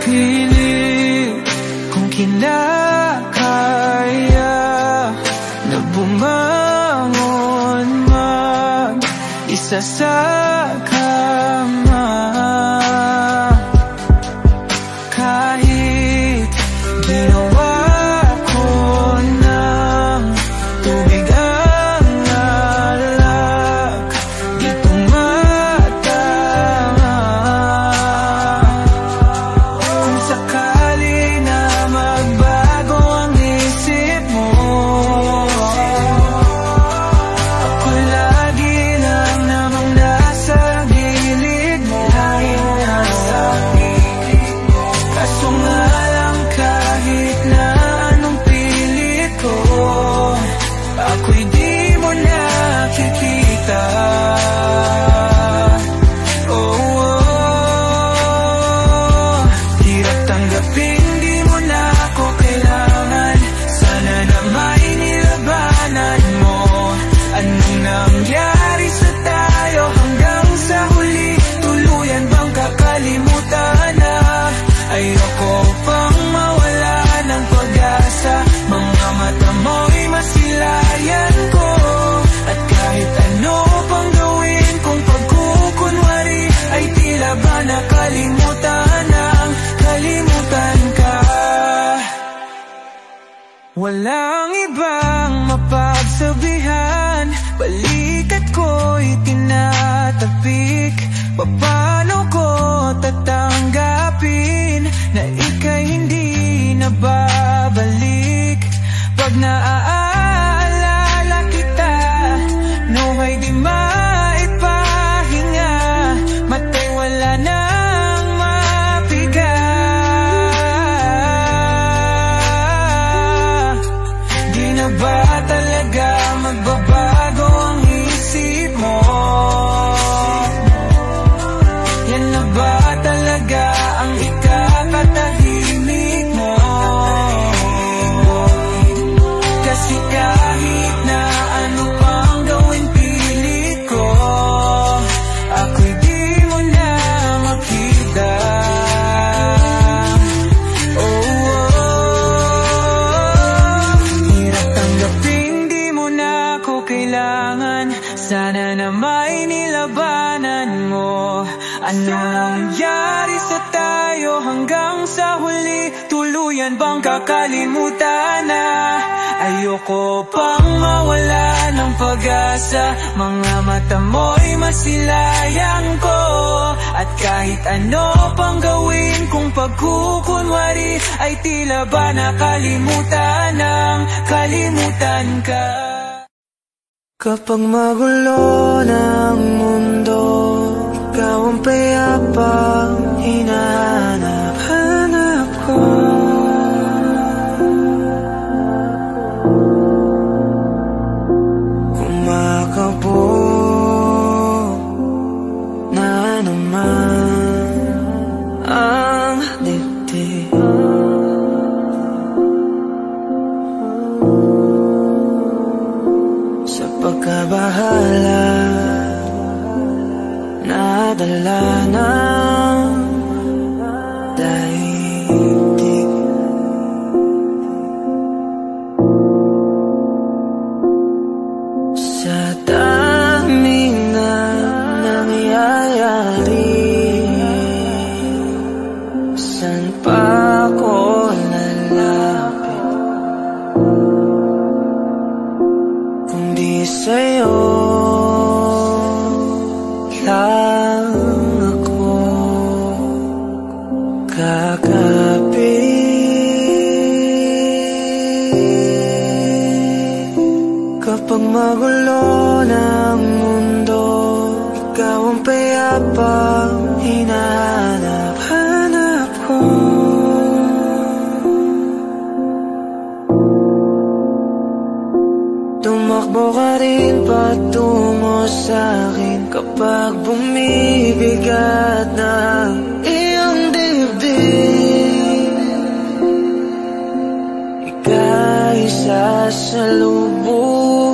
Pilit kung kinakaya na bumangon mag-isa sa kama. Kahit ginawa ko ng tubig ang alak, di tumatama. Kung sakali na magbago ang isip mo, ako lagi lang namang nasa gilid mo. Kaso nga lang kahit na anong pilit ko, ako'y di mo nakikita. Oh, hirap tanggapin di mo na ako kailangan. Sana na may nilabanan mo. Anong nangyari sa tayo hanggang sa huli? Tuluyan bang kakalimutan na? Ayoko pang mawala ng pag-asa. Mga mata mo'y masilayan ko. At kahit ano pang gawin kung pagkukunwari, ay tila ba nakalimutan ang kalimutan ka. Walang ibang mapagsabihan, balikat ko'y tinatapik. Paano ko tatanggapin na ika'y hindi na babalik? Pag naaalala kita, nawa'y di maipahinga. Mata'y wala nang mapiga. Di na ba talaga magbabago ang isip mo? Yan na ba talaga ang ikakatahimik mo? Kasi kahit na ano pang gawin pilit ko, ako'y di mo na makita. Hirap tanggapin di mo na ako kailangan. Sana na may nilabanan mo. Ano nangyari sa tayo hanggang sa huli? Tuluyan bang kakalimutan na? Ayoko pang mawala ng pag-asa. Mga mata mo'y masilayang ko. At kahit ano pang gawin kung pagkukunwari, ay tila ba nakalimutan ng kalimutan ka. Kapag magulo ng mundo, ikaw ang payapang hinahanap-hanap ko. Kumakabog na naman ang dibdib. Sa pagkabahala, nadala ng daigdig. Sa daming na nangyayari, saan pa ako lalapit kung di sa'yo lang ako kakapit? Kapag magulo ng mundo, ikaw ang payapang hinahanap-hanap ko. Tumakbo ka rin patungo sa'kin kapag bumibigat ng iyong dibdib. Ika'y sasalubungin.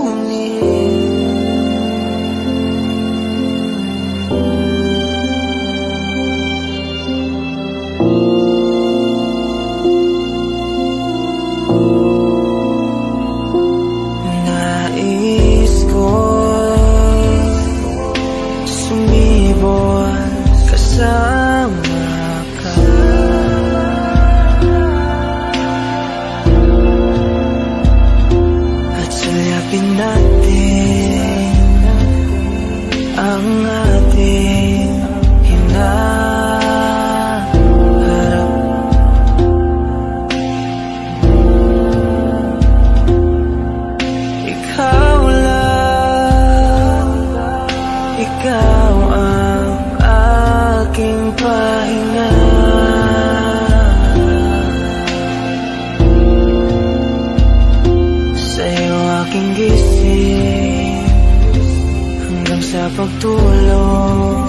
pagtulong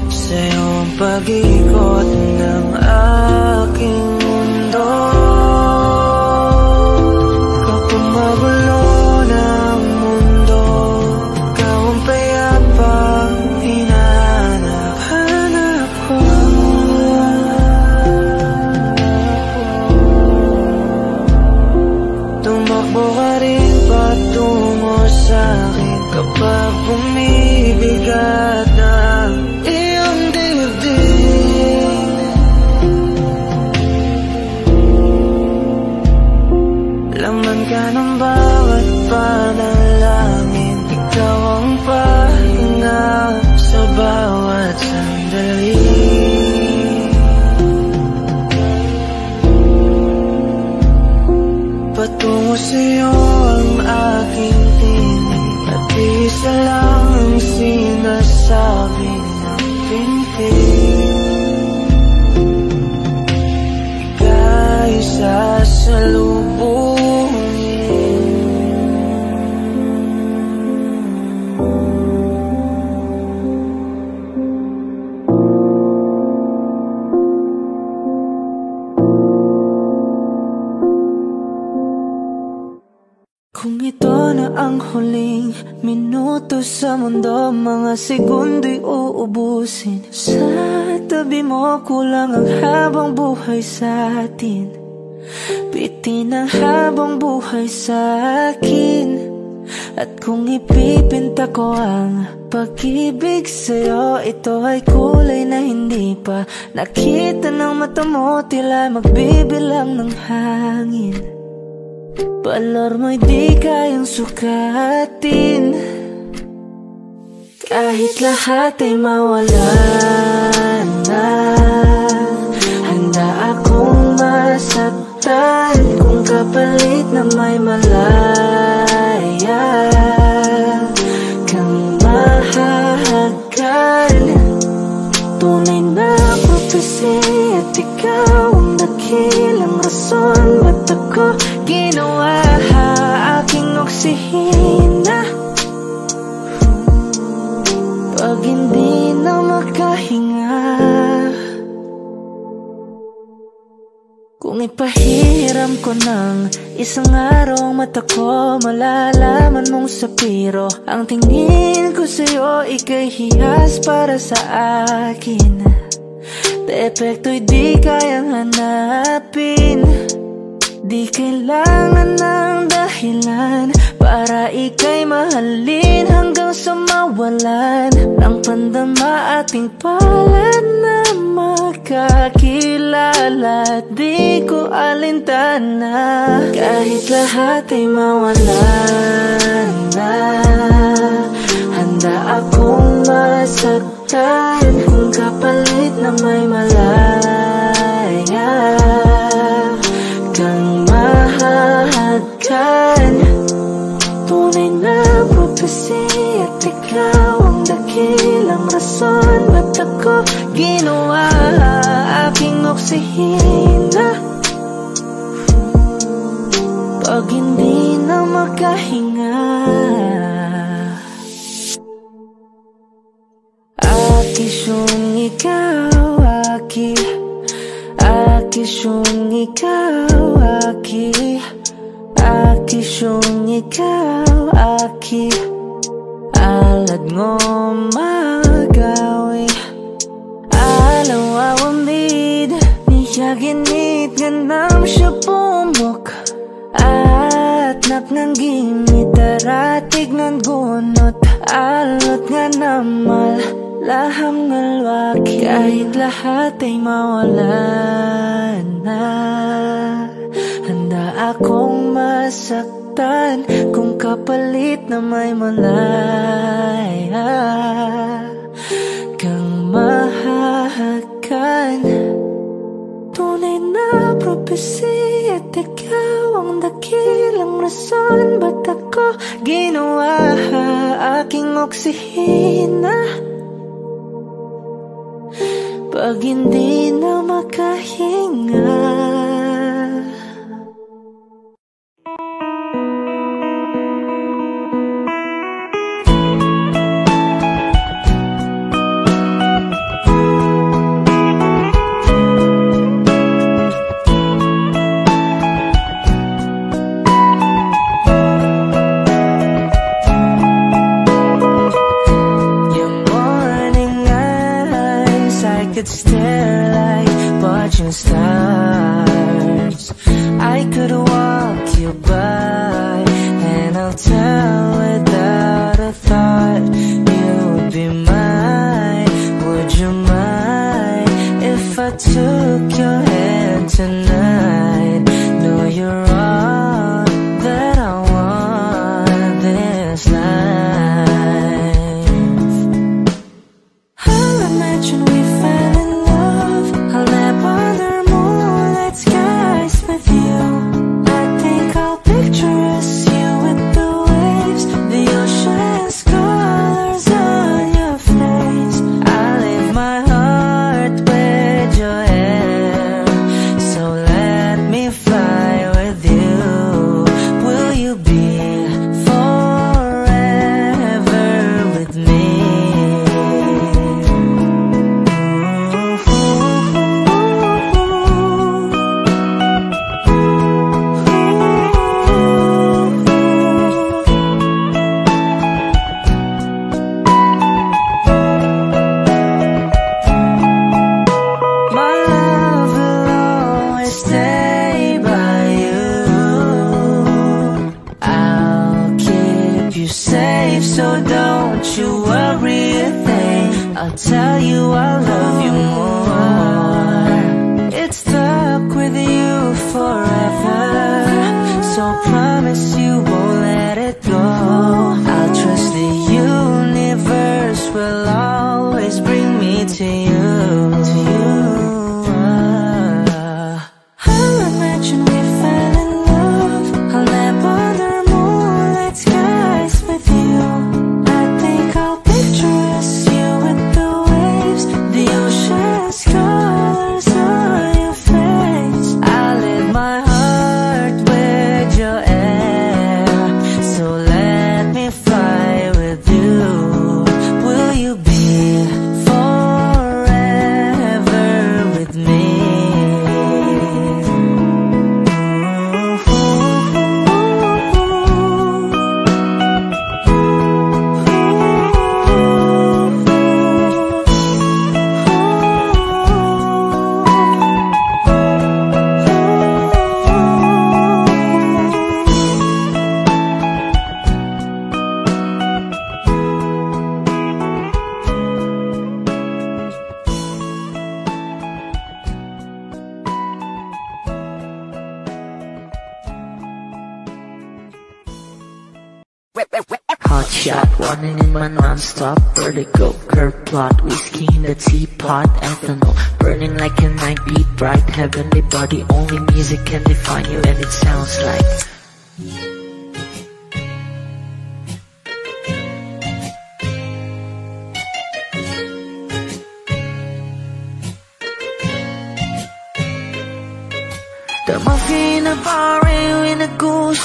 sa'yo ang pag-ikot ng aking mundo. Kapag magulo ng mundo, ikaw ang payapang hinahanap ko. Tumakbo ka rin patungo sa'kin kapag bumibigat ng iyong dibdib. Laman ka ng bawat panalangin, ikaw ang pahinga sa bawat sandali. Patungo sa'yo ang aking tinig, at isa lang ang sinasabi ng pintig. Ika'y sasalubungin. Kung ito na ang huling minuto sa mundo, mga segundo'y uubusin. Sa tabi mo kulang ang habang buhay sa atin. Bitin ang habang buhay sa akin. At kung ipipinta ko ang pag-ibig sa'yo, ito ay kulay na hindi pa nakita ng mata mo, tila magbibilang ng hangin. Balor mo'y di kayang sukatin, kahit lahat ay mawala na. Handa akong masaktan kung kapalit na may malaya kang mahahagan. Tunay na prophecy at ikaw ang dakilang rason ba't ako ginawa aking oksihina. Pag hindi na makahinga, kung ipahiram ko ng isang araw mata ko, malalaman mong sapiro ang tingin ko sa'yo, ika'y hiyas para sa akin. Depekto'y di kayang hanapin, di kailangan ng dahilan para ika'y mahalin hanggang sa mawalan ng pandama ating palad na makakilala. Di ko alintana kahit lahat ay mawalan na. Handa akong masaktan kung kapalit na may malaya kang mahahagan. Tunay na prophecy at ikaw ang dakilang rason ba't ako ginawa aking oksihina. Pag hindi na makahinga, akisyong ikaw, akisyong ikaw, akisyong ikaw, alad ngo magawi alaw awamid niyaginit ganam siya pumok at naknanggimit aratig ng gunot alot nga namal laham ngalwaki kahit lahat ay mawalan na. Handa akong masaktan kung kapalit na may malaya kang mahahagan. Tunay na prophecy at ikaw ang dakilang rason ba't ako ginawa aking oksihina. Pag hindi na makahinga, share like watching stars. I could walk you by, and I'll tell without a thought you would be mine. Would you mind if I took your hand tonight? No, you're all that I want this life. I'll imagine we fell in love. I'll nap under moonlit skies with you. I think I'll picture us, you with the waves, the ocean's colors on your face. I'll leave my heart with your hair, so let me fly with you. Will you be forever with me? My love will always stay by you. I'll keep you safe, so don't you worry a thing. I'll tell you I love you more. It's stuck with you forever, so promise you won't let it go. I'll trust the universe will always bring me to you. I'll imagine we fell in love. I'll nap under moonlit skies with you. I think I'll picture us, you with the waves, the ocean's colors on your face. I'll leave my heart with your air, so let me fly with you. Will you be forever with me? Hot shot, running in my non-stop vertigo. Curve plot, whiskey in the teapot, ethanol burning like a 9-beat bright. Heavenly body, only music can define you, and it sounds like the muffin in a bar in a goose.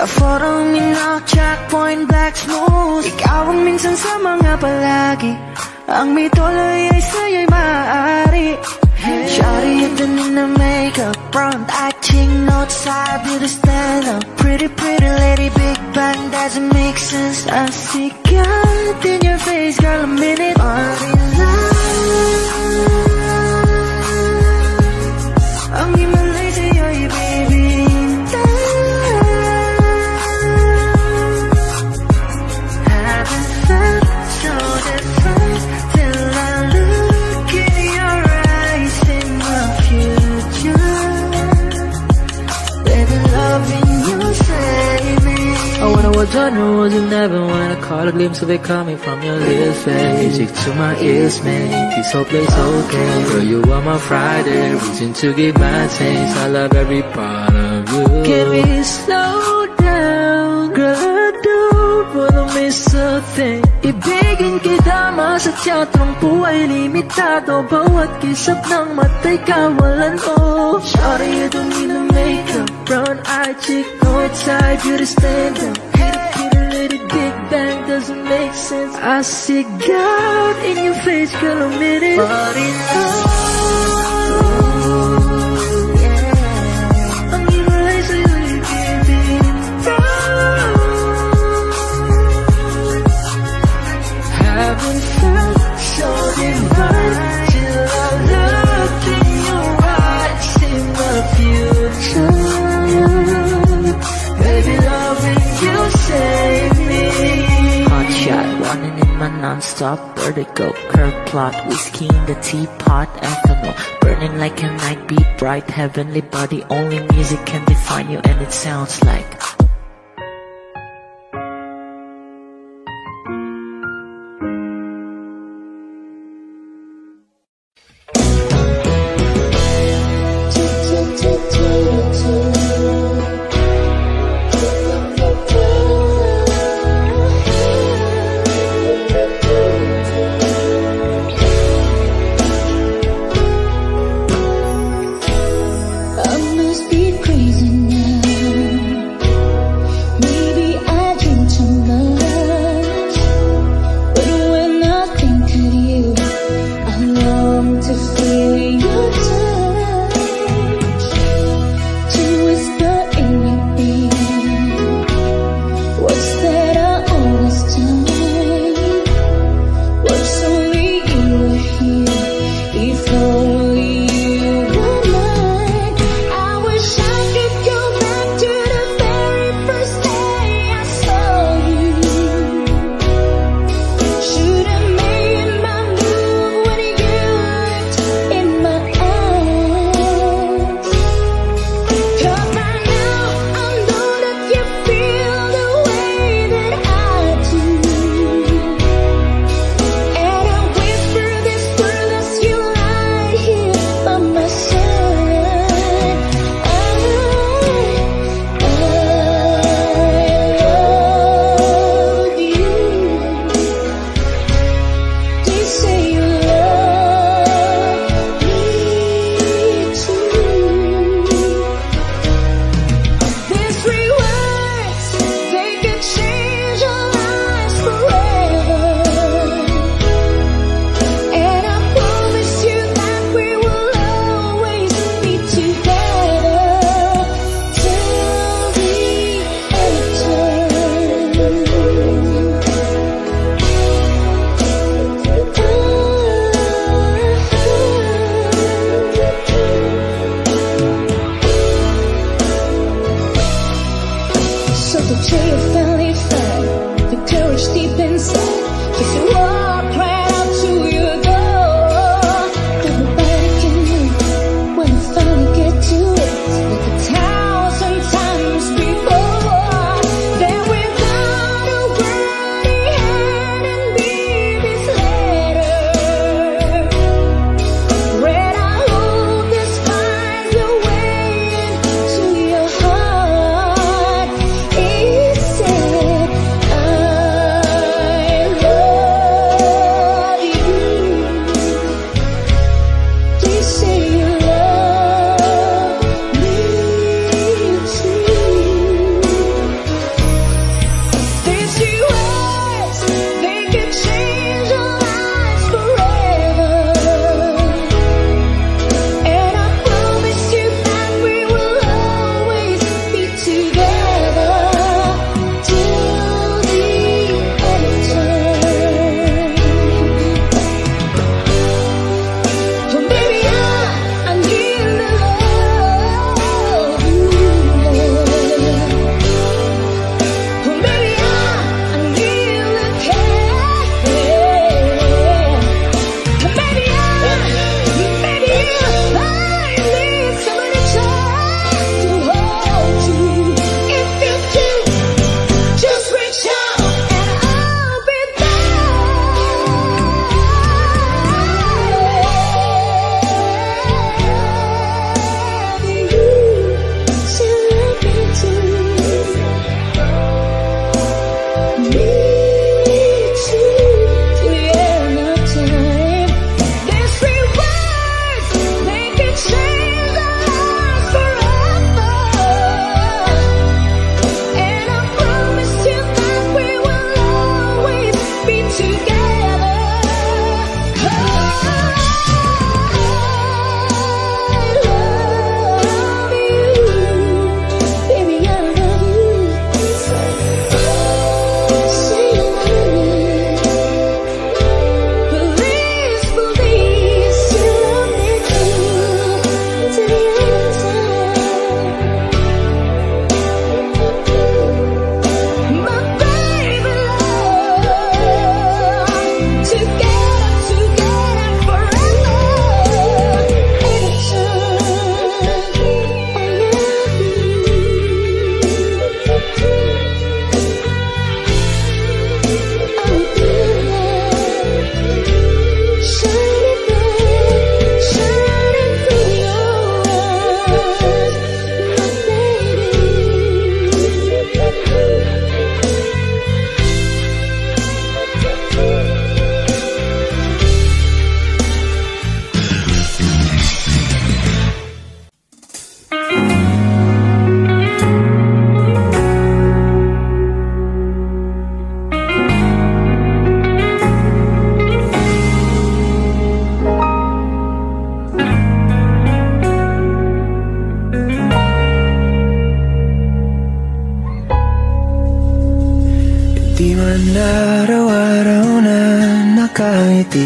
A photo me now, checkpoint black smooth. Ikaw ang minsan sa mga palagi, ang may tuloy ay sa'yo'y maaari. Shawty, you done in the makeup, front eye, cheek notes, side, beauty stand up. Pretty, pretty lady, big bang, doesn't make sense. I see God in your face, girl, a minute. All in love, ang himalay sa'yo'y baby. What I know is you never wanna call a glimpse of it coming from your little face. Music to my ears, make this whole place okay. Girl, you are my Friday, reason to give my taste. I love every part of you. Can we slow down? Girl, I don't wanna miss a thing. Ibigin kita, masadya tong buhay limitado. Bawat kisap ng mata'y kawalan mo. Shawty, you don't need no makeup, brown eye, chick, north side, beauty stand up. Big bang doesn't make sense. I see God in your face, girl, a minute. But in love, yeah, ang himalay sa'yo'y giving haven't felt so divine till I love. non-stop vertigo. Curve plot, whiskey in the teapot, ethanol burning like a night, beat bright, heavenly body. Only music can define you, and it sounds like nakangiti.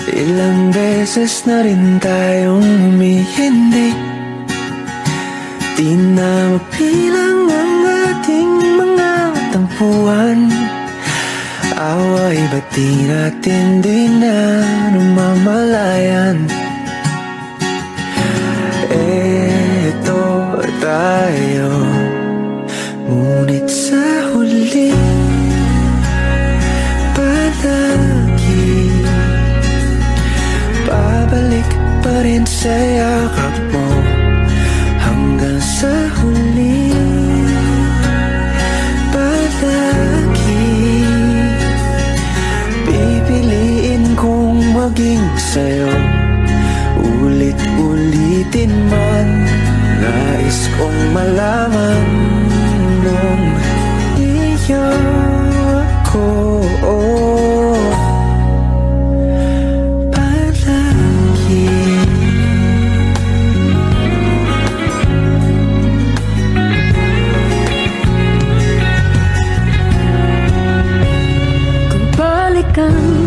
Ilang beses na rin tayong humihindi. Di na mapilang ang ating mga tampuhan. Away ba't di natin di na namamalayan? Eto tayo, ngunit sa huli palagi babalik pa rin sa yakap mo. Hanggang sa huli palagi pipiliin kong maging sa'yo. Ulit-ulitin man, nais kong malaman nung iyo ako.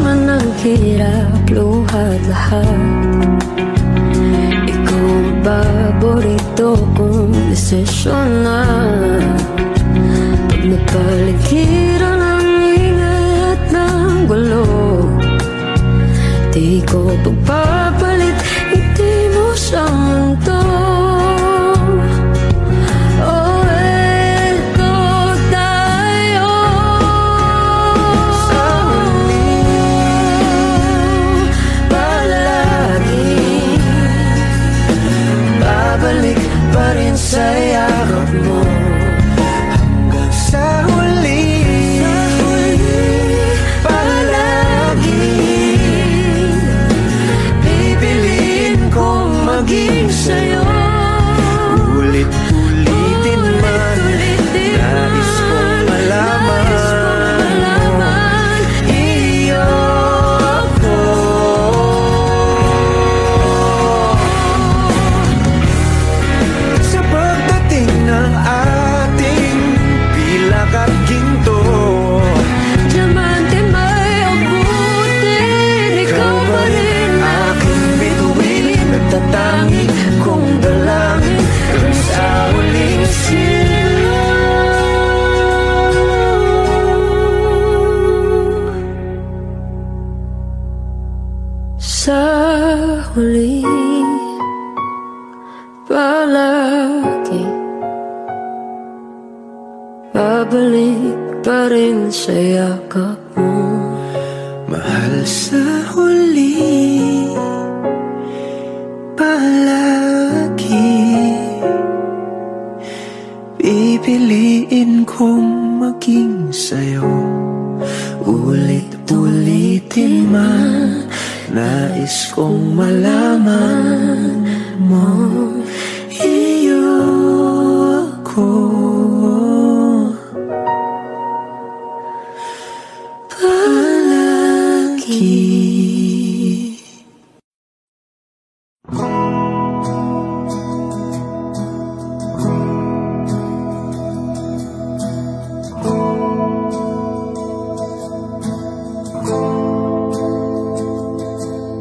Man ang hirap, luhat lahat. Ikaw ang paborito kong desisyon na. Pag napaligiran ang ingay at ng gulo, di ko pagpapalit, hindi mo sa mundo. Sa yakap mo hanggang sa huli, palagi pipiliin kong maging sa'yo. Ulit-ulitin man, nais kong malaman iyo ako. Sa pagdating ng ating pilak at ginto, diamante may abutin, ikaw pa rin aking bituin, nagtatangi kong dalangin hanggang sa huling silaw. Sa huli palagi babalik pa rin sa yakap mo. Mahal, sa huli palagi pipiliin kong maging sa'yo. Ulit-ulitin man, nais kong malaman mo iyo ako. Palagi.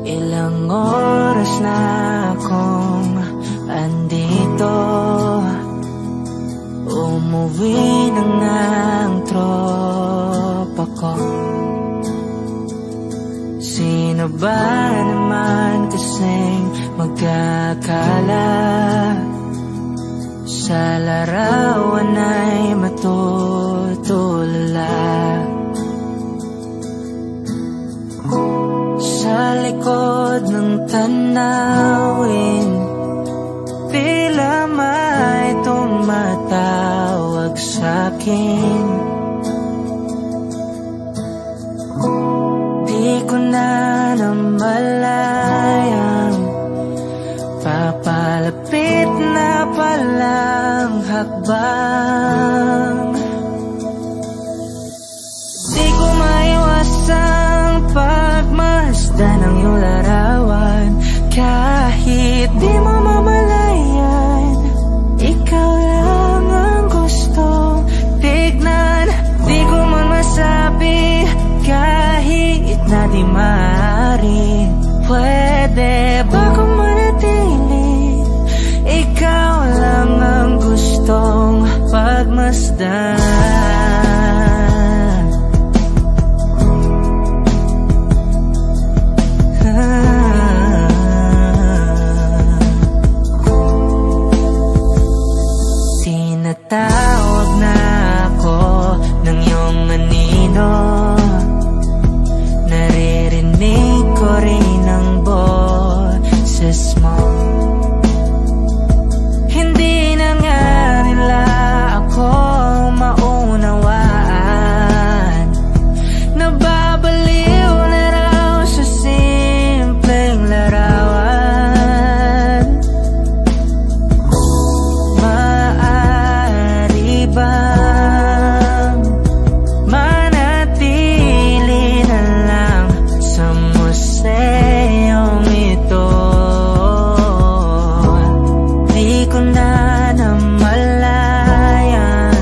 Ilang oras na akong andito, umuwi na ng tropa ko. Sino ba naman kasing magkakala sa larawan ay matutulala? Sa likod ng tanawin, tila may tumatawag sa'kin. Di ko na namalayang papalapit na palang hakbang. Di ko maiwasang pagmasdan ng iyong larawan. Kahit di mo mamalayan, ikaw lang ang gustong tignan. Di ko man masabi kahit pagmasdan. Tinatawag na ako ng iyong anino, naririnig ko rin ang boses mo. Hindi na nga nila ako maunawaan, nababaliw na raw sa simpleng larawan. Maaari bang manatili na lang sa museyong ito? Di ko na namalayan,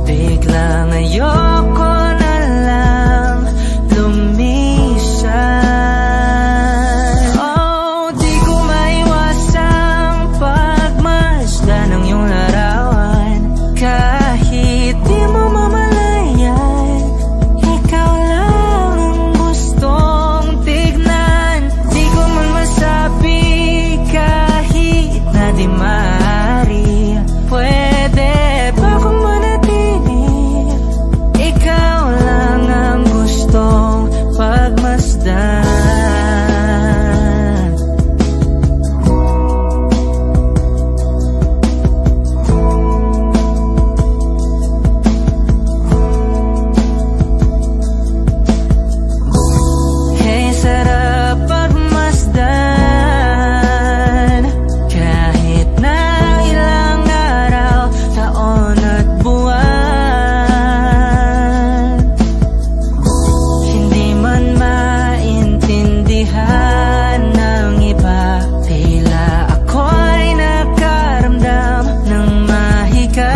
biglang ayoko na lang lumisan. Oh, di ko maiwasang pagmasdan ng iyong larawan. Kahit di mo mamalayan, ikaw lang ang gustong tignan. Di ko man masabi kahit na di maaari, pwede ba kung manatili? Ikaw lang ang gustong pagmasdan. Hey, sarap pagmasdan, kahit na ilang araw, taon at buwan. Hindi man maintindihan ng iba, tila ako'y nakaramdam ng mahika.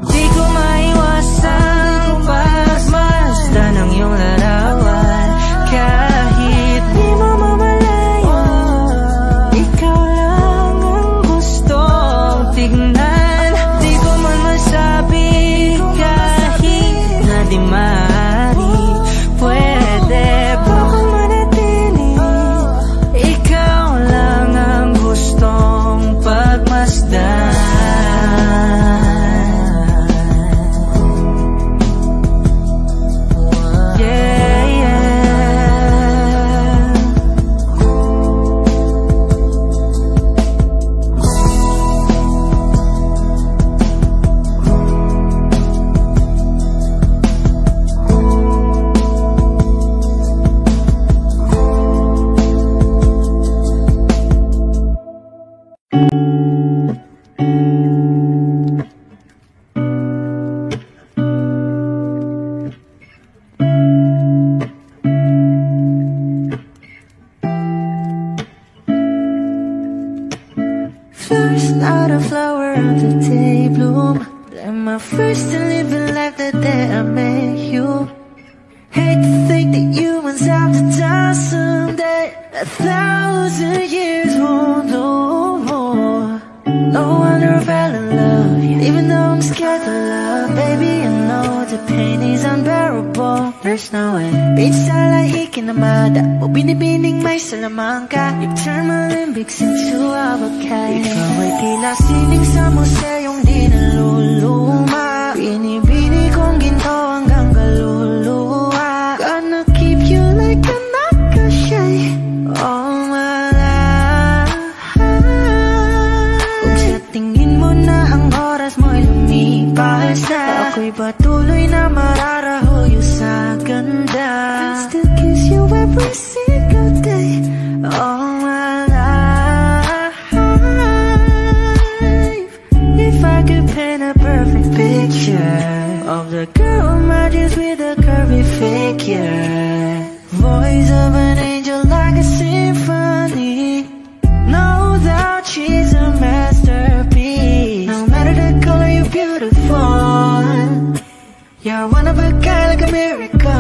Di ko maiwasang pagmasdan ng iyong larawan. Kahit di mo mamalayan, ikaw lang ang gustong tignan. Di ko man masabi kahit na di maaari, pwede ba kung manatili? Ikaw lang ang gustong pagmasdan. Yeah, yeah. First not a flower of the day bloom, am I first to live a life the day I met you? Hate to think that humans have to die someday, 1,000 years won't know more. No wonder I fell in love, even though I'm scared to love. Baby, I know the pain is unbearable. There's no way beachside like Ikinamada, o binibining may Salamanca. You turn my Olympics into avocado. Ikaw ay tila sining sa museyong di naluluma, binibini kong ginto hanggang kaluluwa. Gonna keep you like a nakashay all my life. Kung sa tingin mo na ang oras mo'y lumipas na, ako'y patuloy na mararahuyo sa ganda. I'll still kiss you every single day all my life. If I could paint a perfect picture of the girl matches with a curvy figure, voice of an angel like a symphony, no doubt she's a masterpiece. No matter the color, you're beautiful. You're one of a kind, like a miracle.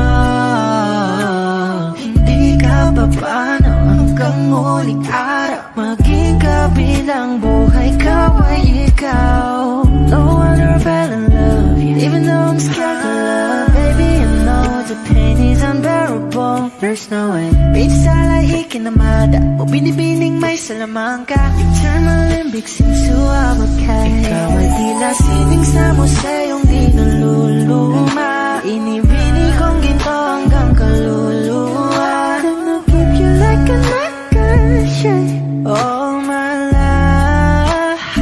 Hindi ka papano hanggang muling araw, maging kabilang buhay ka ay ikaw. No wonder I fell in love, even though I'm scared to love. Baby, I know the pain is unbearable. There's no way Babe, sala'y ikinamada o binibining may salamang ka. Eternal limbic seems to abakay. Ikaw ay tila sining sa museyong di naluluma. Inibini kong ginto hanggang kaluluwa. Gonna keep you like a nagkashay all my life.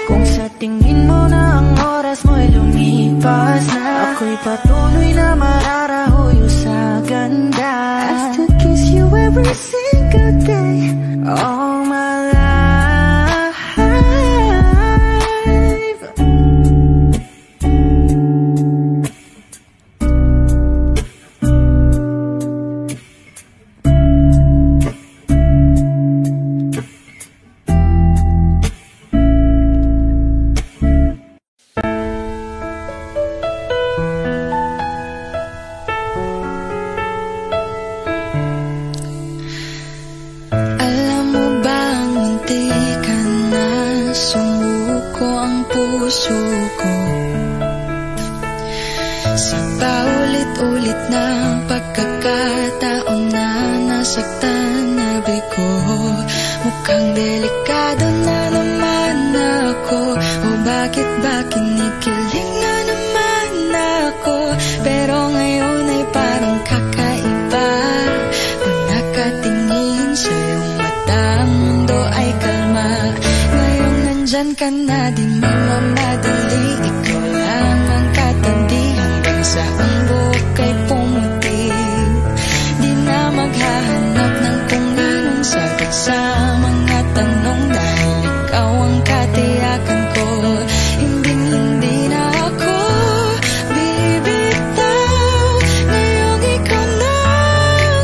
Kung sa tingin mo na ang oras mo'y lumipas na, ako'y patuloy na mararahuyo sa ganda. I still kiss you every single day all my life. Sa paulit-ulit na pagkakataon na nasaktan na bigo, mukhang delikado na naman ako. O bakit ba kinikilig na naman ako? Pero ngayon ay parang kakaiba. Pag nakatingin sa iyong mata, ang mundo ay kalma. Ngayong nandyan ka na, di mamadali. Ikaw lang ang katabi hanggang sa ang buhok ay pumuti. Di na maghahanap ng kung anong sagot sa mga tanong, dahil ikaw ang katiyakan ko. Hindi na ako bibitaw. Ngayong ikaw na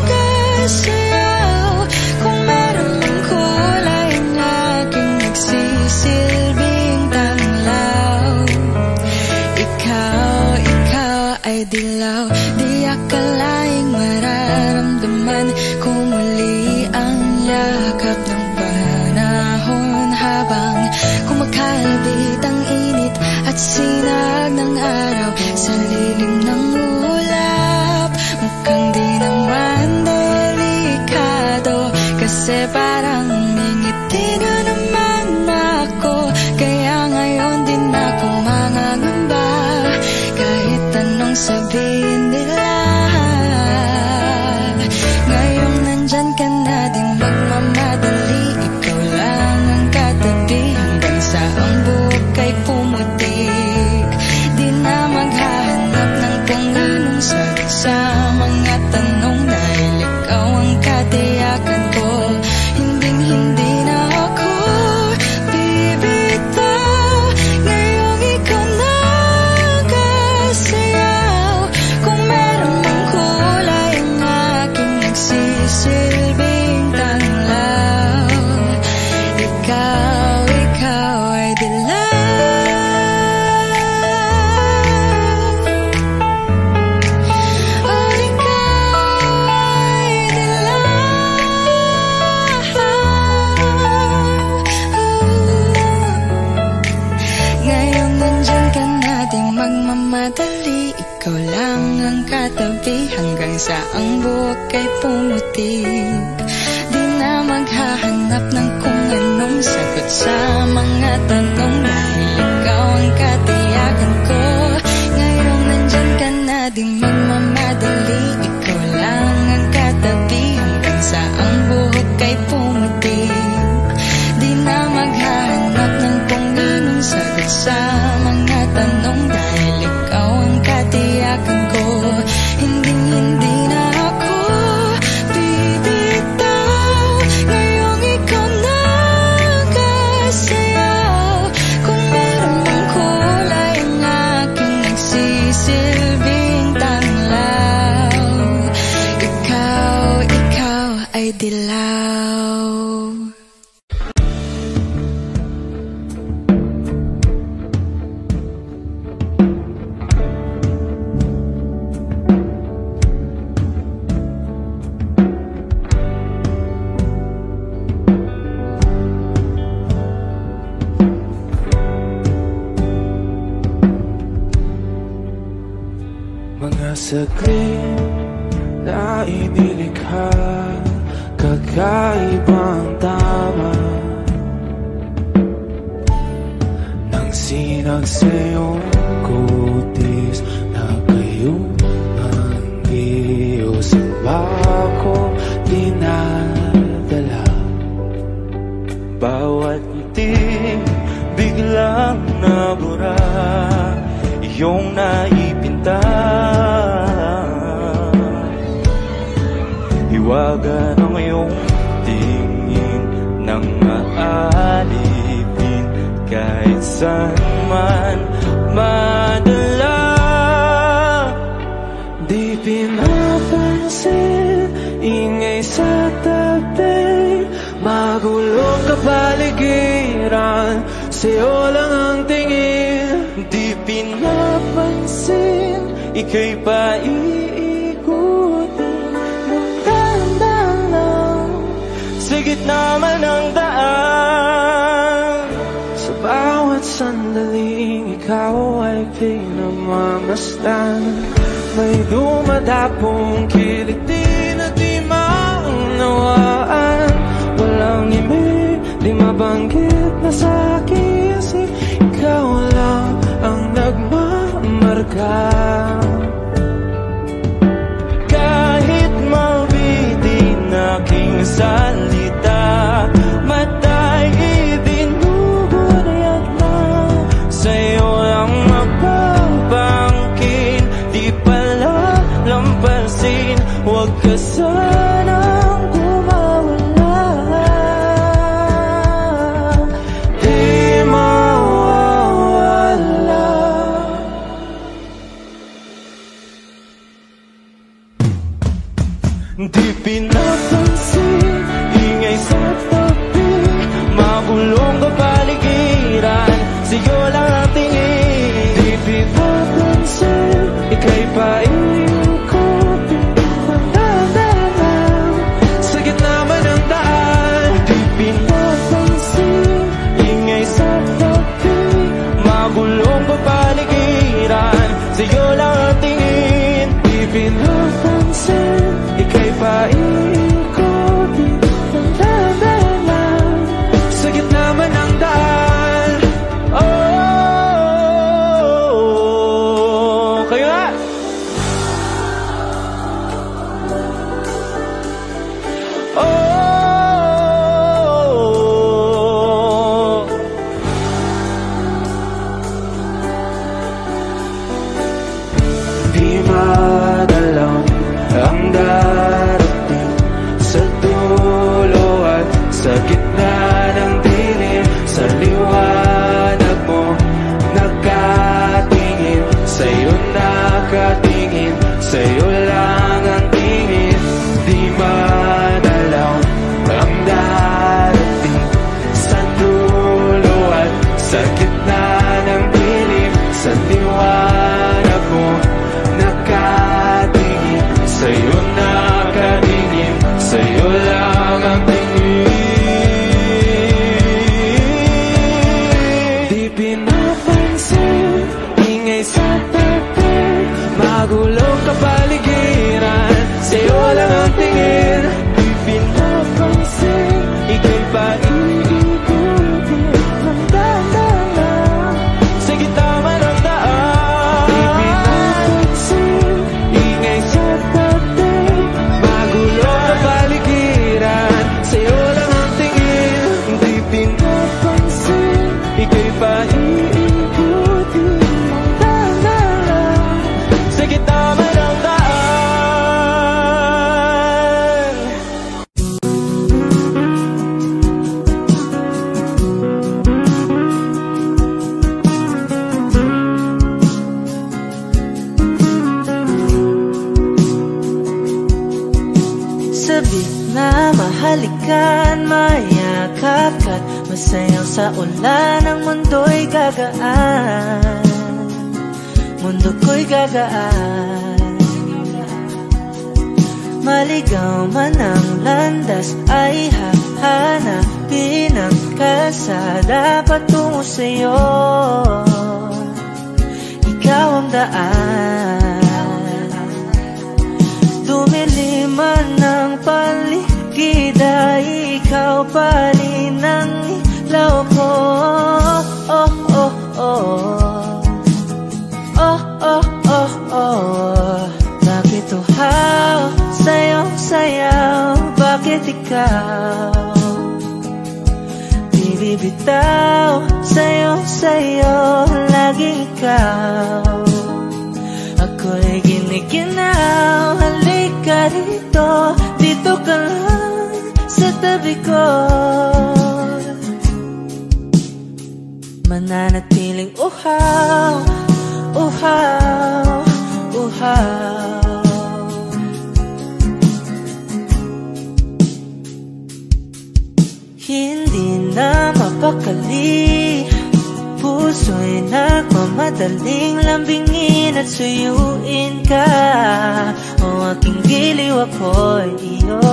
kasayaw. Kung meron mang kulay ang aking nagsisilbing tanglaw. Ikaw ay dilaw. Di akalaing mararamdaman ko muli ang yakap ng panahon, habang kumakalbit ang init at sinag ng araw sa lilim ng ulap. Mukhang di naman delikado, kasi parang ngingiti na naman ako. Kaya ngayon din ako mangangamba, kahit anong sabihin nila. Ngayong nandyan ka na, di magmamadali. Ikaw lang ang katabi hanggang sa ang buhok ay pumutik. Di na maghahanap ng kung anong sagot sa mga tanong, dahil ikaw ang katiyakan ko. Hindi na ako bibitaw. Ngayong ikaw na kasayaw. Kung meron mang kulay ang aking nagsisilbing tanglaw. Ikaw ay dilaw. Oh, ikaw ay dilaw. Ngayong nandyan ka na, di magmamadali. Ikaw lang ang katabi hanggang sa ang buhok ay pumutik. Di na maghahanap ng kung anong sagot sa mga tanong, dahil ikaw ang katiyakan ko. Ngayong nandyan ka na, di magmamadali. Ikaw lang ang katabi hanggang sa ang buhok ay pumutik. Di na maghahanap ng kung anong sagot sa mga tanong, dahil ikaw ang katiyakan ko. Hindi na ako bibitaw. Ngayong ikaw na kasayaw. Kung meron mang kulay ang aking nagsisilbing tanglaw. Ikaw ay dilaw. saglit na inilikha, kakaibang tama nang sinag sa'yong kutis na kayong ang Diyos ang bako dinadala. Bawat ngiti biglang nabura, iyong naipinta. Hiwaga ng iyong tingin nang maalipin, kahit saan man madala. Di pinapansin, ingay sa tabi, magulong kapaligiran, sa'yo lang ang tingin. Di pinapansin, ika'y paiikutin ng dahan-dahan lang sa gitna man ng daan. Sa bawat sandaling ikaw ay pinamamasdan, may dumadapong kiliti na di maunawaan. Walang imig, di mabanggit na sa'kin, kasi ikaw lang ang nagmamarka. Kahit mabitin aking salita, matay ibinubunayat na, sa'yo lang magpapangkin. Di pala lampasin, huwag ka sanang kumawala. Di mawawala. Di pinapansin, ingay sa tabi, magulong kapaligiran, sa'yo lang ang tingin. Di pinapansin, ika'y paiikutin ng dahan-dahan sa gitna man ng daan. Di pinapansin, ingay sa tabi, magulong kapaligiran, sa'yo lang ang tingin. Di pinapansin, ika'y paiikutin ng dahan-dahan sa gitna man ng daan. Oh, kayo nga! Oh, di madalaw ang darating sa dulo at sa gitna ng dilim. Sa liwanag mo nakatingin, sa'yo nakatingin, sa'yo lang ang tingin. Di madalaw ang darating sa dulo at sa gitna ng dilim. Sa liwanag mo nakatingin, sa'yo nakatingin, sa'yo lang ang tingin. Di pinapansin, ingay sa tabi, magulong kapaligiran, sa'yo lang ang tingin. Di pinapansin, ika'y paiikutin ng dahan-dahan sa gitna man ng daan. Di pinapansin, ingay sa tabi, magulong kapaligiran, sa'yo lang ang tingin. Di pinapansin, ika'y paiikutin ng dahan-dahan sa gitna man ng daan. Sabi na mahalikan, mayakap ka't masayang sa ulan. Ang mundo'y gagaan, mundo ko'y gagaan. Maligaw man ang landas, ay hahanapin ang kalsada patungo sa'yo. Ikaw ang daan. laman ng paligid ay ikaw pa rin ang ilaw ko. Oh, oh, oh. Oh, oh, oh, oh. Bakit uhaw sa'yong sayaw? Bakit ikaw di bibitaw? Sa'yong sayo, laging ikaw. Ako'y giniginaw. Halika rito, dito ka lang sa tabi ko. Mananatiling uhaw, uhaw, uhaw. Hindi na mapakali, puso'y nagmamadaling lambingin at suyuin ka. O aking giliw, ako'y iyo.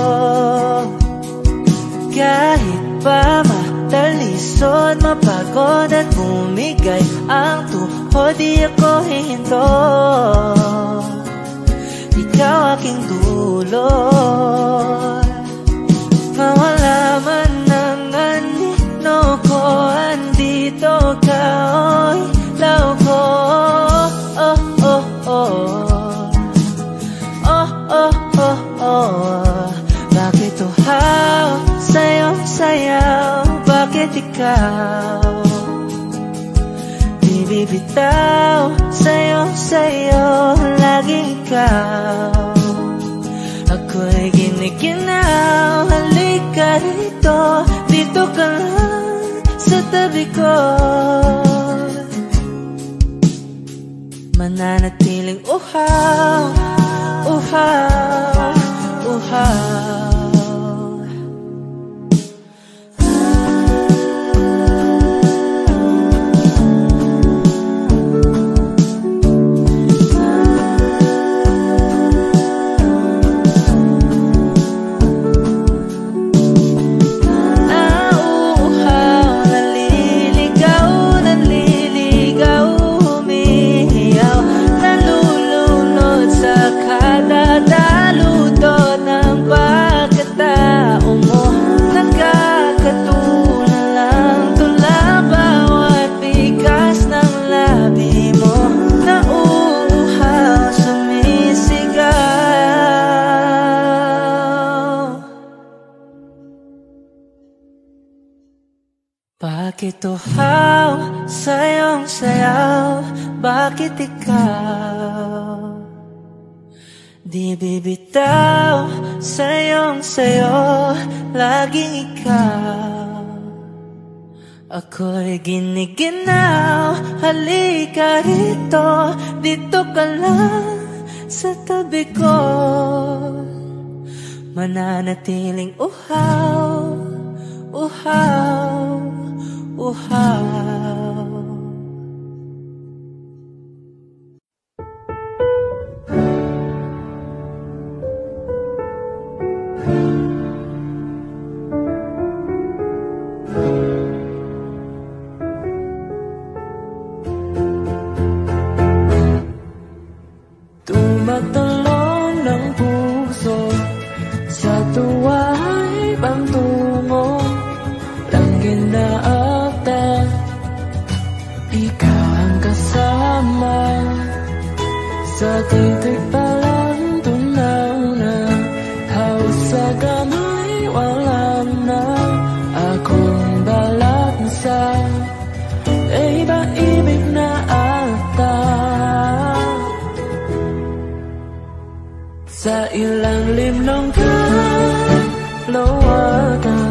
Kahit pa matalisod, mapagod at bumigay ang tuhod, di ako hihinto. Ikaw aking dulot. Mawala man ang anino ko, andito ka, oy, ilaw ko. Oh, oh, oh. Oh, oh, oh, oh. Bakit uhaw sa'yong sayaw? Bakit ikaw di bibitaw? Sa'yong sayo, laging ikaw. Ako'y giniginaw. Halika rito, dito ka lang sa tabi ko. Mananatiling uhaw, uhaw, uhaw. Bakit uhaw sa'yong sayaw? Bakit ikaw di bibitaw? Sa'yong sayo, laging ikaw. Ako'y giniginaw. Halika rito, dito ka lang sa tabi ko. Mananatiling uhaw, uhaw, uhaw. Tumatalon ng puso sa tuwa'y pangtungo. Langin na akta, ikaw ang kasama. Sa titik pa lang tunaw na, haos sa gamay wala na. Akong balat na sa iba-ibig na akta. Sa ilang limnong kalawakan,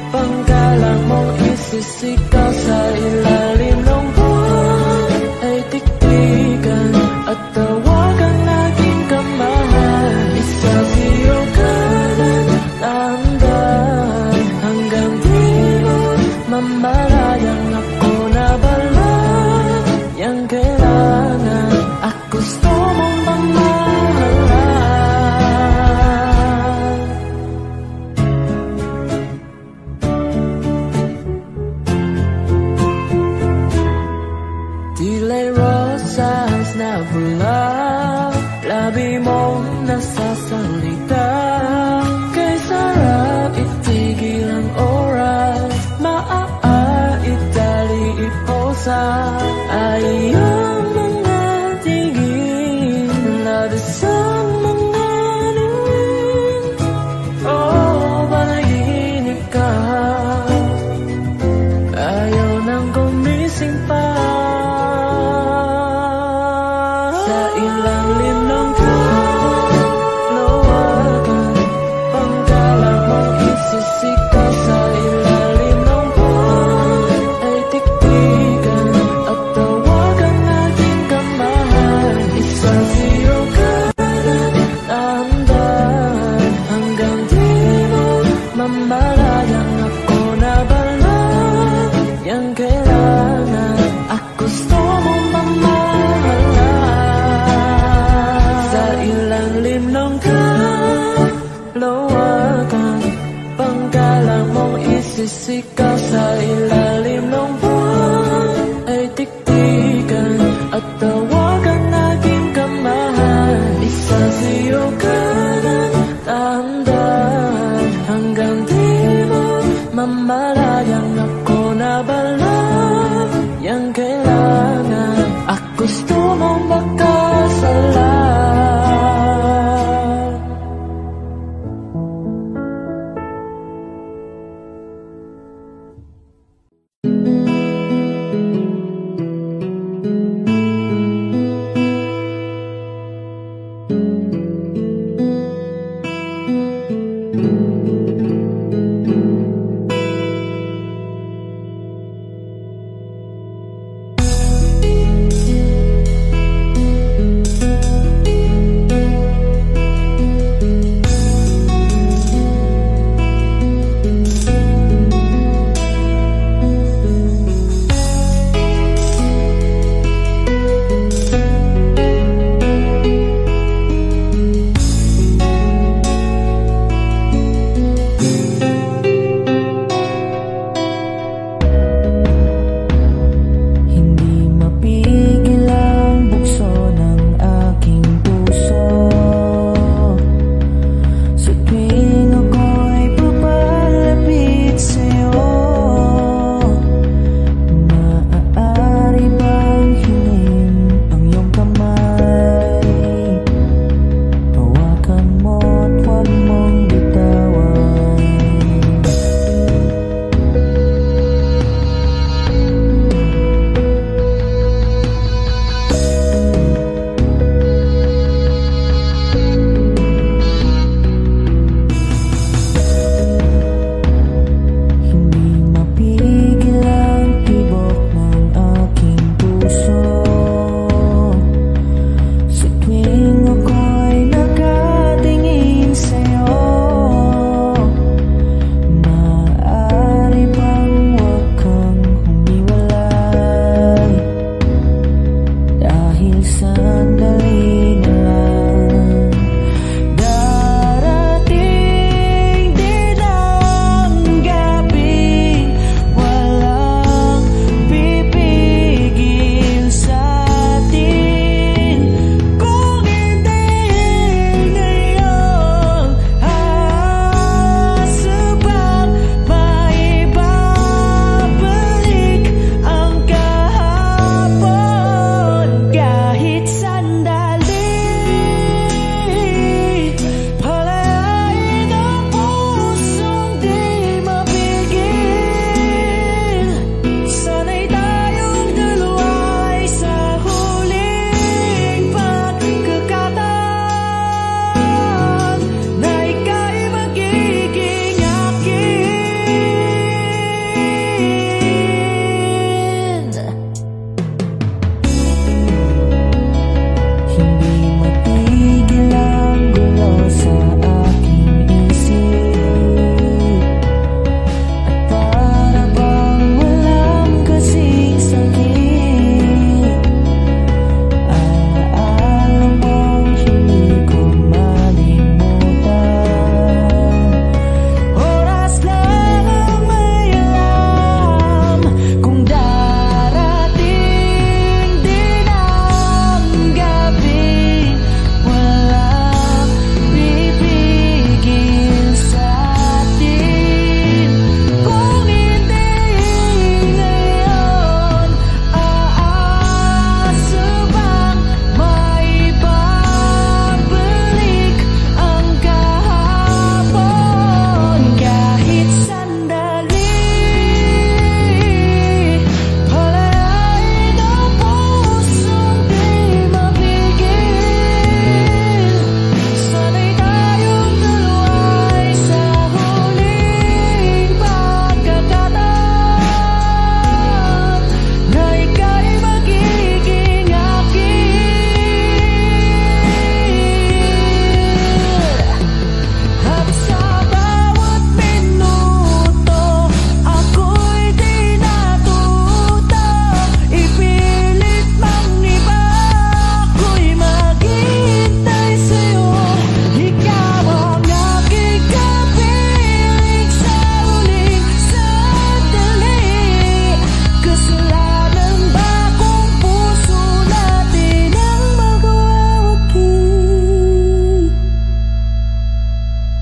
panggalang mong isisigaw. Sa ilalim ng buwan ay tiktikan at tawagan naging kamahal. Isa siyo kanan tandaan, hanggang di mo mamalayang ako na balat. Yang kailangan at gusto mong mamahalan. Pagsisikaw sa ilalim ng buwan ay tiktikan at tawagan naging kamahal. Isasiyo ka ng dahan-dahan hanggang di mo mamalayang ako na balang yang kailangan. At gusto mong makasalan.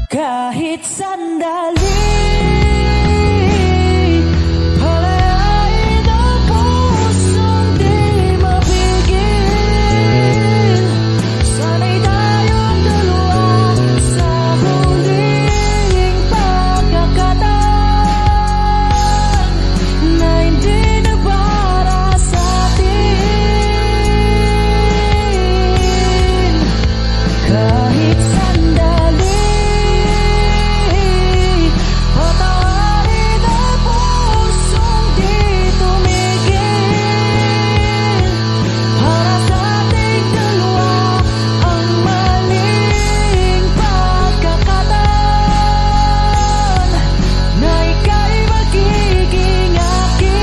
Kahit sandali, palayain ang pusong di mapigil. Sana'y tayong dalawa sa huling pagkakataon na hindi na para sa atin. Kahit sandali, patawarin ang pusong di tumigil. Para sa ating dalawa ang maling pagkakataon na ika'y magiging akin.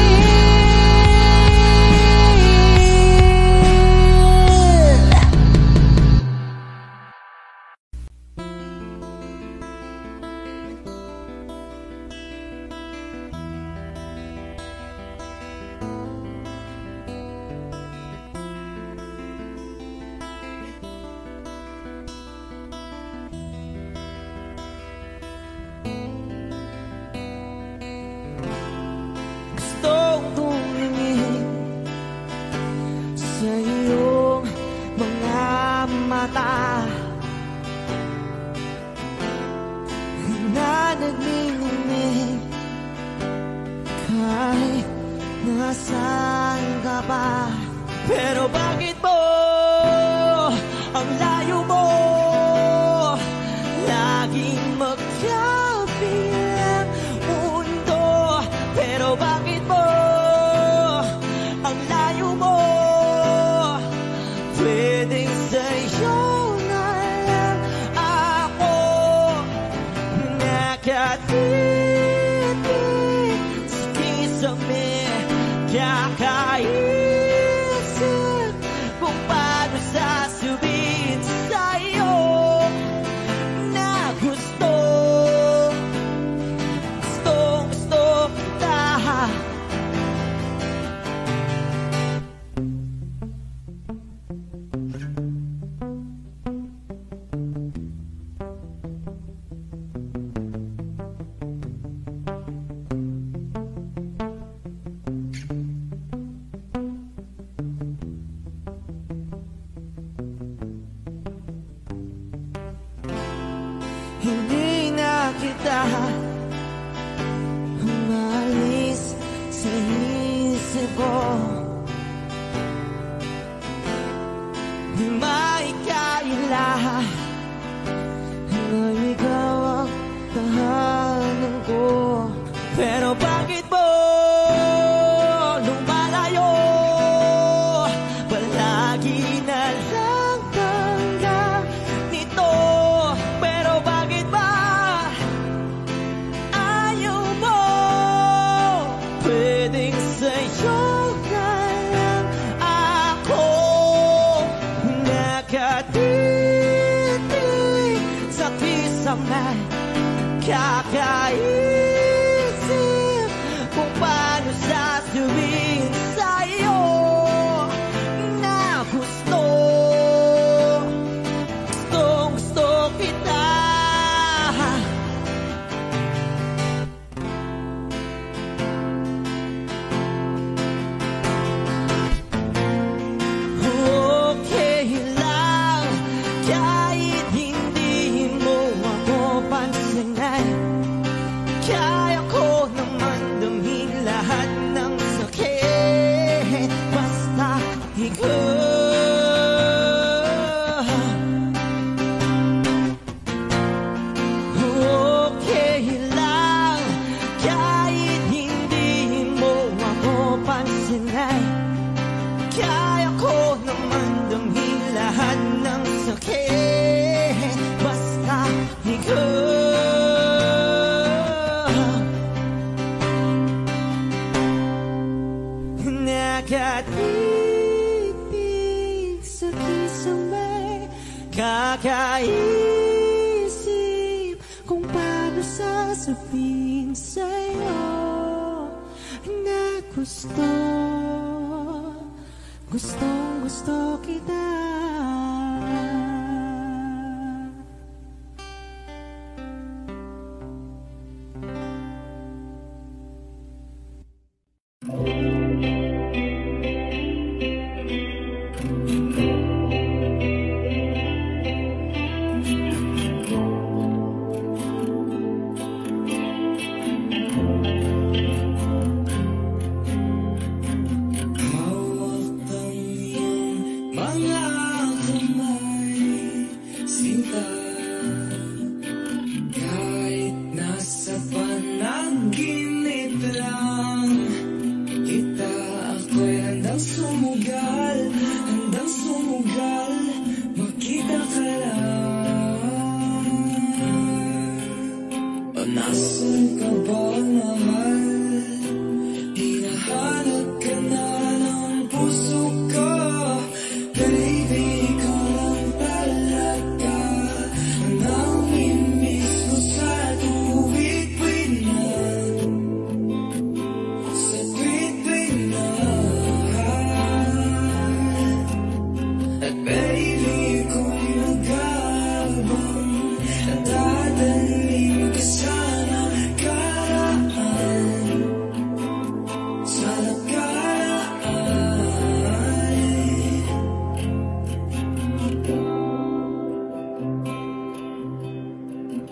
Gustong tumingin sa iyong mga mata na nagniningning kahit nasaan ka pa. Pero bakit mo ang layo mo laging magsabi ang mundo? Pero bakit mo ang layo mo? Pwedeng sa'yo na lang ako nakatitig sa kisame. Kakaisip kung paano sasabihin sa'yo na gustong kita. Hindi na kita umalis sa isip ko. Di maikaila na ikaw ang tahanan ko. Pero bakit mo lumalayo? Palagi na lang hanggang nito. Pero bakit ba ayaw mo? Pwedeng sa'yo na lang ako nakatitig sa kisame. Kakaisip kung paano sasabihin sa'yo na gustong kita. Okay lang kahit hindi mo ako pansinin. Kaya ko naman damhin lahat ng sakit basta ikaw. Okay lang kahit hindi mo ako pansinin. Kaya ko naman damhin lahat ng sakit basta ikaw. Nakatitig sa kisame. Kakaisip kung paano sasabihin sa'yo na gustong kita. panaginip lang kita. Ako'y handang sumugal, makita ka lang. O nasan ka ba, mahal? Hinahanap ka na ng puso ko. Baby, ikaw lang talaga ang namimiss ko sa tuwid-tuwid na, sa tuwid-tuwid na. At baby, ako'y nag-aabang, nadadaling ka sana karaan, sana karaan.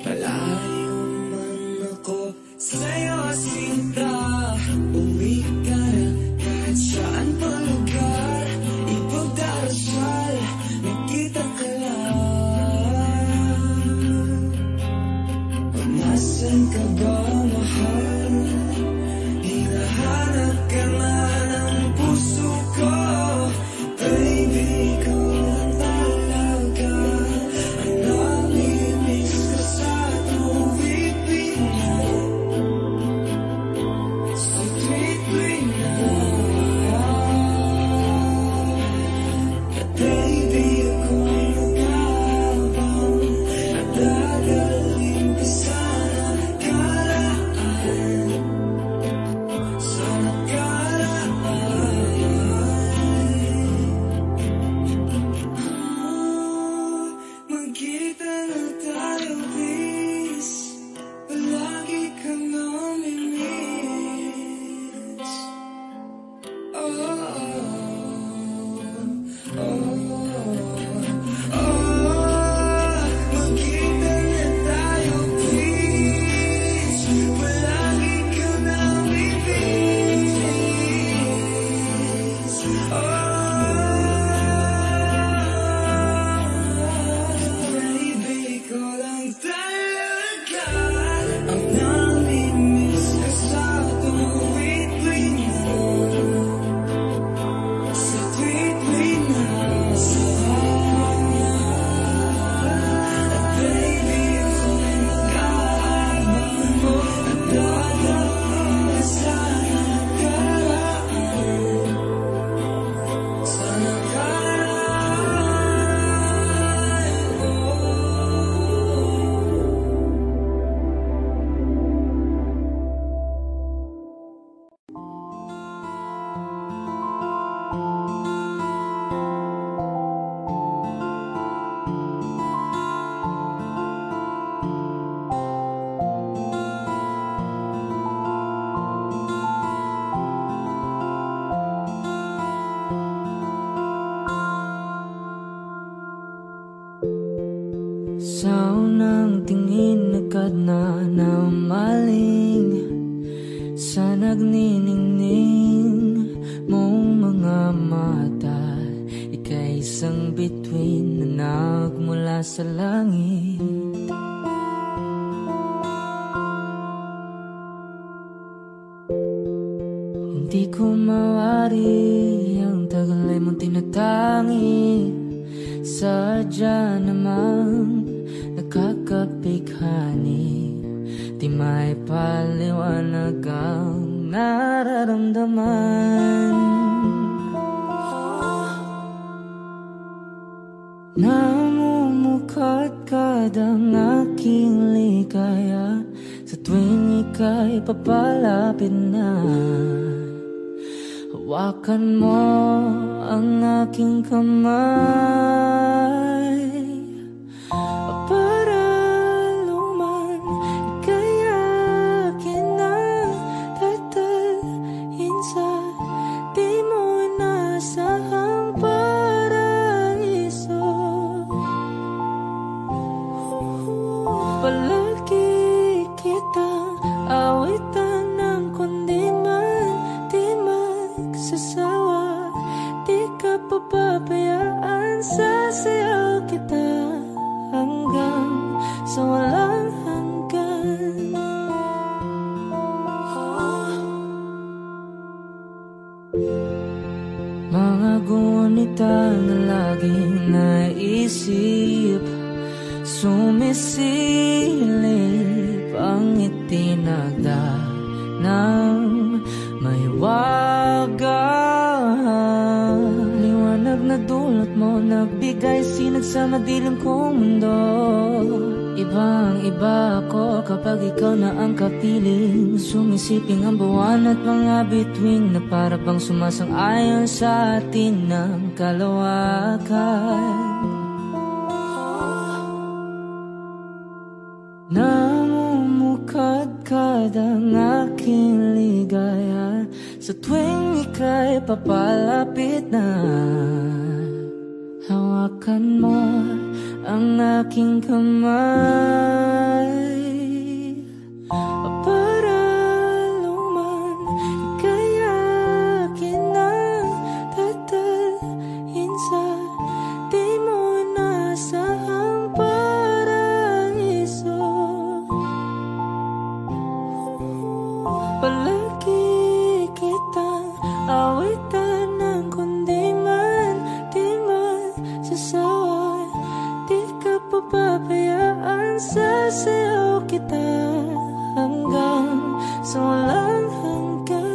Malayo man ako sa'yo, sinta, uwi ka na kahit saan pa lugar. Ipagdarasal, nakita ka lang. O nasan ka ba, mahal? Hinahanap ka na ng puso ko. Baby, ikaw lang talaga ang namimiss ko sa tuwid-tuwid na, sa tuwid-tuwid na. At baby, ako'y nag-aabang, nadadaling ka sana karaan, sana karaan. Magkita na tayo, please. Palagi kang namimiss. Magkita na tayo, please. Palagi kang namimiss. Baby, ikaw lang talaga ang namimiss ko sa tuwid-tuwid na, sa tuwid-tuwid na. At baby, ako'y mag-aabang, nadadaling ka sana karaan, sana karaan. Sa unang tingin agad na namaling sa nagniningning mong mga mata. Ika'y isang bituin na nagmula sa langit. Hindi ko mawari ang tagal ay mong tinatangi. Sadya namang nakakapighani, di may paliwanag ang nararamdaman. Namumukadkad ang aking ligaya sa tuwing ika'y papalapit na. Hawakan mo ang aking kamay para luman ika'y akin na tatalhin sa di mo inasahang paraiso. Palagi kitang awitan ng kundi man di magsasawa. Di ka papabayaan sa sayaw kita na laging naisip, sumisilip ang itinagda ng mahiwagang liwanag na dulot mo, nagbigay sinag sa madilim kong mundo. Ibang-iba ako kapag ikaw na ang kapiling, sumisiping ang buwan at mga bituin na para bang sumasang-ayon sa atin ng kalawakan. Namumukadkad ang aking ligaya sa tuwing ika'y papalapit na. Hawakan mo ang aking kamay para luman kayakin ang tatalhin sa di mo nasahang paraiso. Palagi kitang awitan ng kundi man di man sasawa. Di ka papabayaan, sasayaw kita hanggang sa walang hanggan.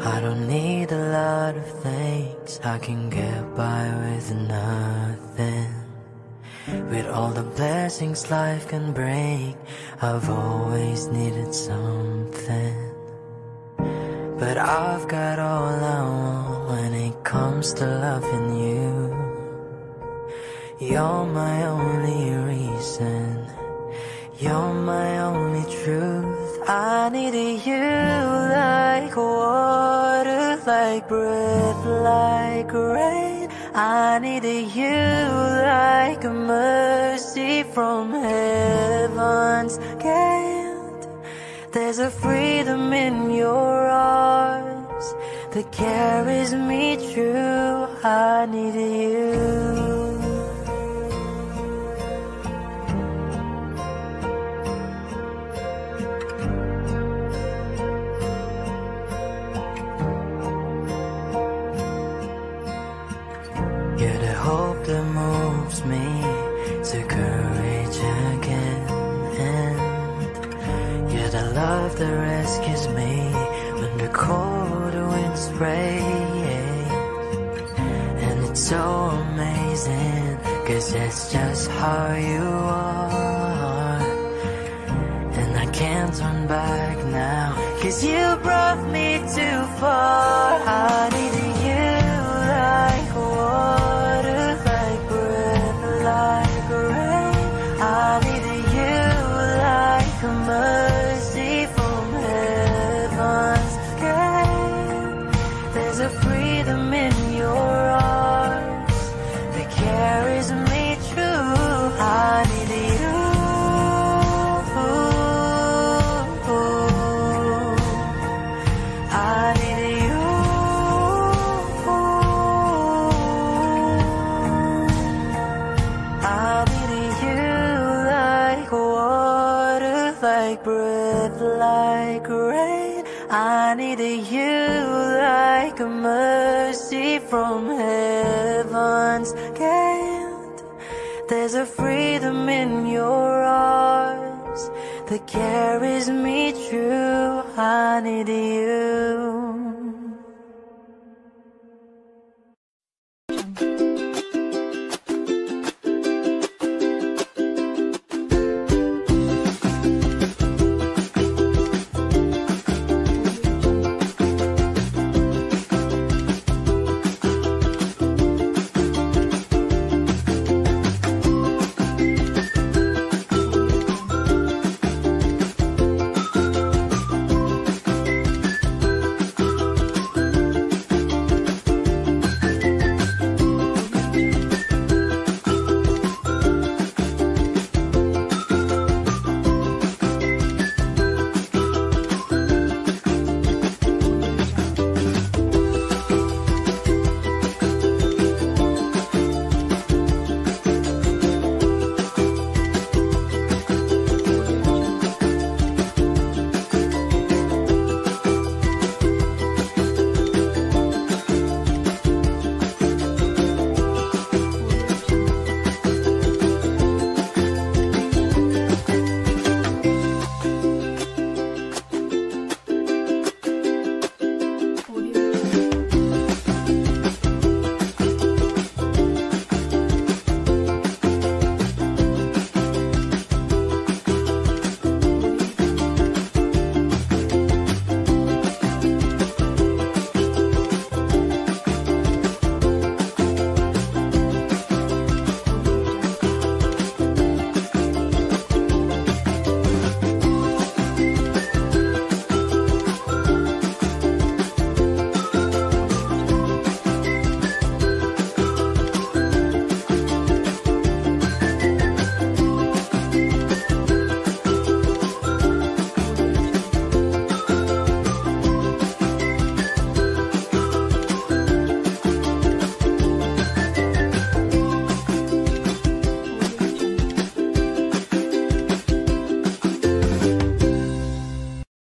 I don't need a lot of things, I can get by with nothing. With all the blessings life can bring, I've always needed something. But I've got all I want when it comes to loving you. You're my only reason, you're my only truth. I needed you like water, like breath, like rain. I needed you like a mercy from heaven's gate. There's a freedom in your arms that carries me through. I needed you. You're the hope that moves me to courage again, and you're the love that rescues me when the cold winds rain. And it's so amazing, 'cause that's just how you are. And I can't turn back now, 'cause you brought me too far. I needed you like water, like breath, like rain. I needed you like a mercy from heaven's gate. There's a freedom in your arms that carries me through. I needed you. I needed you. Like breath, like rain. I needed you like a mercy from heaven's gate. There's a freedom in your arms that carries me through. I needed you.